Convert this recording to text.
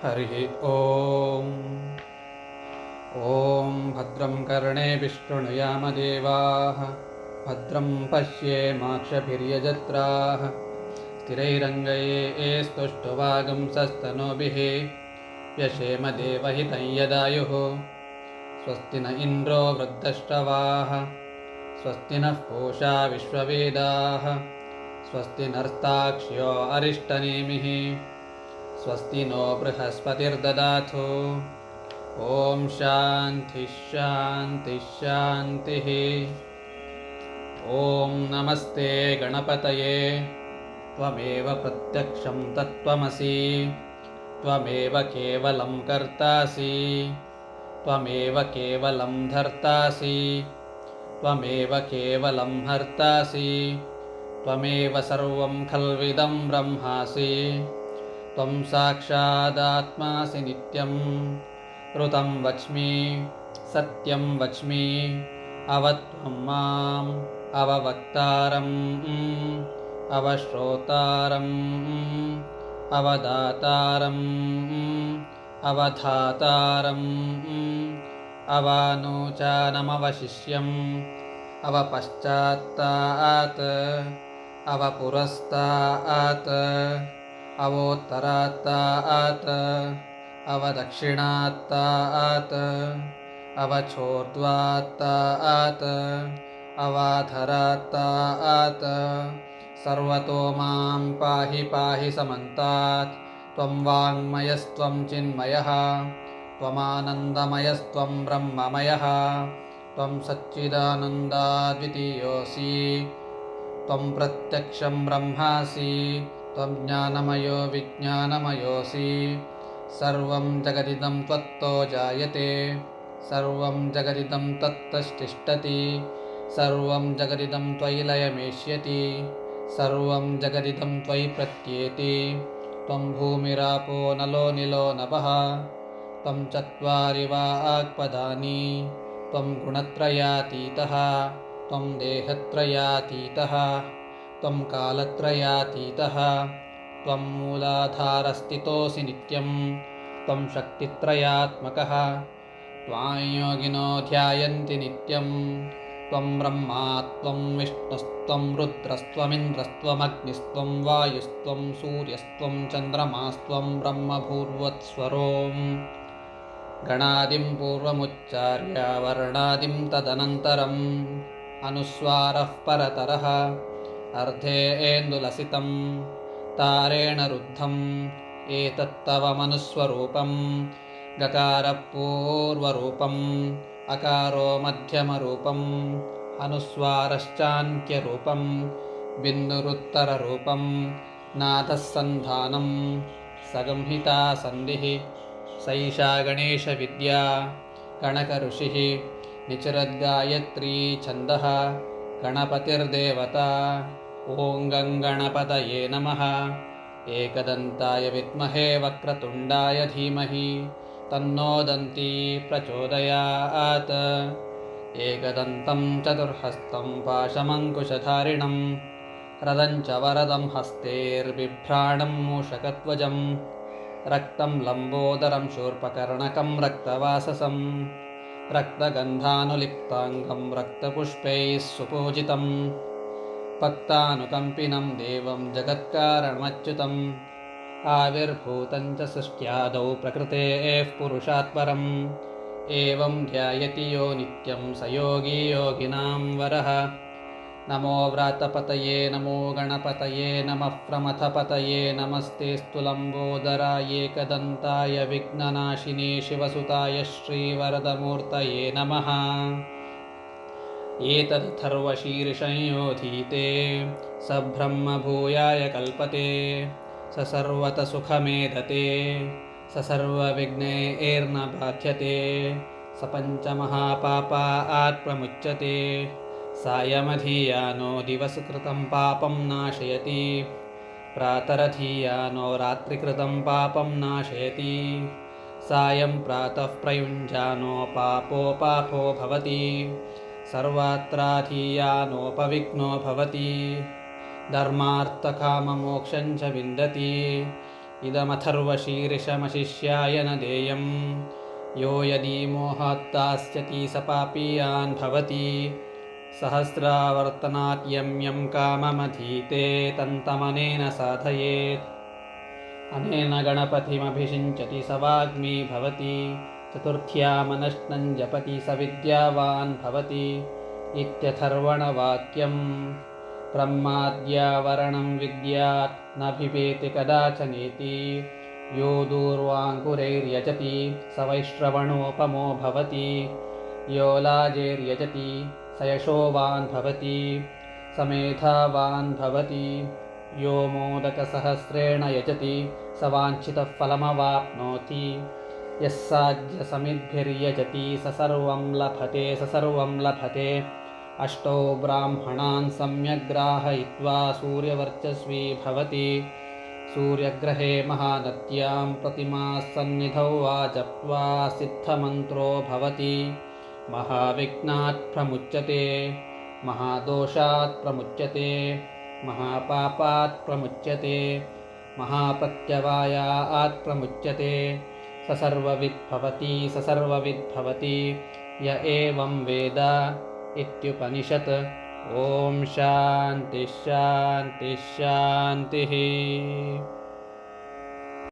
हरिः ॐ ॐ भद्रं कर्णेभिः शृणुयामदेवाः भद्रं पश्येमाक्षभिर्यजत्राः स्थिरैरङ्गैस्तुष्टुवागुंसस्तनूभिः व्यशेम देवहितं यदायुः स्वस्ति न इन्द्रो वृद्धश्रवाः स्वस्ति नः पूषा विश्ववेदाः स्वस्ति नस्ताक्ष्यो अरिष्टनेमिः स्वस्ति नो बृहस्पतिर्ददातु ॐ शान्तिः शान्तिः शान्तिः। ॐ नमस्ते गणपतये त्वमेव प्रत्यक्षं तत्त्वमसि त्वमेव केवलं कर्तासि त्वमेव केवलं धर्तासि त्वमेव केवलं हर्तासि त्वमेव सर्वं खल्विदं ब्रह्मासि त्वं साक्षादात्मासि नित्यं ऋतं वच्मि सत्यं वच्मि अवत्वं माम् अववक्तारम् अवश्रोतारम् अवदातारम् अवधातारम् अवानूचानमवशिष्यम् अवपश्चात्तात् अवपुरस्तात् अवोत्तरात्तात् अवदक्षिणात्तात् अवचोर्ध्वात्तात् अवाधरात्तात् सर्वतो मां पाहि पाहि समन्तात् त्वं वाङ्मयस्त्वं चिन्मयः त्वमानन्दमयस्त्वं ब्रह्ममयः त्वं सच्चिदानन्दाद्वितीयोऽसि त्वं प्रत्यक्षं ब्रह्मासि त्वं ज्ञानमयो विज्ञानमयोऽसि सर्वं जगदिदं त्वत्तो जायते सर्वं जगदिदं तत्ततिष्ठति सर्वं जगदिदं त्वयि लयमेष्यति सर्वं जगदिदं त्वयि प्रत्येति त्वं भूमिरापो नलो निलो नभः त्वं चत्वारि वाक्पदानि त्वं गुणत्रयातीतः त्वं देहत्रयातीतः त्वं कालत्रयातीतः त्वं मूलाधारस्थितोऽसि नित्यं त्वं शक्तित्रयात्मकः त्वां योगिनो ध्यायन्ति नित्यं त्वं ब्रह्मा त्वं विष्णुस्त्वं रुद्रस्त्वमिन्द्रस्त्वमग्निस्त्वं वायुस्त्वं सूर्यस्त्वं चन्द्रमास्त्वं ब्रह्मभूर्वत्स्वरों गणादिं पूर्वमुच्चार्य वर्णादिं तदनन्तरम् अनुस्वारः परतरः अर्धेन्दुलसितं तारेण रुद्धम् एतत्तव मनुस्वरूपं गकारः पूर्वरूपम् अकारो मध्यमरूपम् अनुस्वारश्चान्त्यरूपं बिन्दुरुत्तररूपं नादः सन्धानं संहिता सन्धिः सैषा गणेशविद्या गणकऋषिः निचरद्गायत्री छन्दः गणपतिर्देवता ॐ गणपतये नमः एकदन्ताय विद्महे वक्रतुण्डाय धीमहि तन्नो दन्ती प्रचोदयात् एकदन्तं चतुर्हस्तं पाशमङ्कुशधारिणं रदं च वरदं हस्तेर्बिभ्राणं मूषकध्वजं रक्तं लम्बोदरं शूर्पकर्णकं रक्तवाससं रक्तगन्धानुलिप्ताङ्गं रक्तपुष्पैः सुपूजितं भक्तानुकम्पिनं देवं जगत्कारणमच्युतम् आविर्भूतं च सृष्ट्यादौ प्रकृतेः पुरुषात् परम् एवं ध्यायति यो नित्यं स योगी योगिनां वरः नमो व्रातपतये नमो गणपतये नमः प्रमथपतये नमस्तेऽस्तु लम्बोदराय एकदन्ताय विघ्ननाशिने शिवसुताय श्रीवरदमूर्तये नमः एतदथर्वशीर्षंयोधीते स ब्रह्मभूयाय कल्पते स सर्वतसुखमेधते स सर्वविघ्नैर्न बाध्यते स पञ्चमहापापात् प्रमुच्यते सायमधीयानो दिवसकृतं पापं नाशयति प्रातरधीयानो रात्रिकृतं पापं नाशयति सायं प्रातः प्रयुञ्जानो पापो भवति सर्वात्राधीयानोपविघ्नो भवति धर्मार्थकाममोक्षं च विन्दति इदमथर्वशीर्षमशिष्याय न देयं यो यदि मोहात्तास्यति स पापीयान् भवति सहस्रावर्तनात् यं काममधीते तन्तमनेन साधयेत् अनेन गणपतिमभिषिञ्चति स वाग्मी भवति चतुर्थ्यामनश्नं जपति स विद्यावान् भवति इत्यथर्वणवाक्यं ब्रह्माद्यावरणं विद्यात् न बिभेति कदाचनेति यो दूर्वाङ्कुरैर्यजति स वैश्रवणोपमो भवति यो लाजेर्यजति स यशोवान् भवति स मेधावान् भवति यो मोदकसहस्रेण यजति स वाञ्छितफलमवाप्नोति यः साध्यसमिद्भिर्यजति स सर्वं लभते अष्टौ ब्राह्मणान् सम्यग्राहयित्वा सूर्यवर्चस्वी भवति सूर्यग्रहे महानद्यां प्रतिमाः सन्निधौ वा जप्त्वा सिद्धमन्त्रो भवति महाविघ्नात् प्रमुच्यते महादोषात् प्रमुच्यते महापापात् प्रमुच्यते महाप्रत्यवायात् प्रमुच्यते स सर्वविद् भवति य एवं वेद इत्युपनिषत्। ॐ शान्तिः शान्तिः शान्तिः।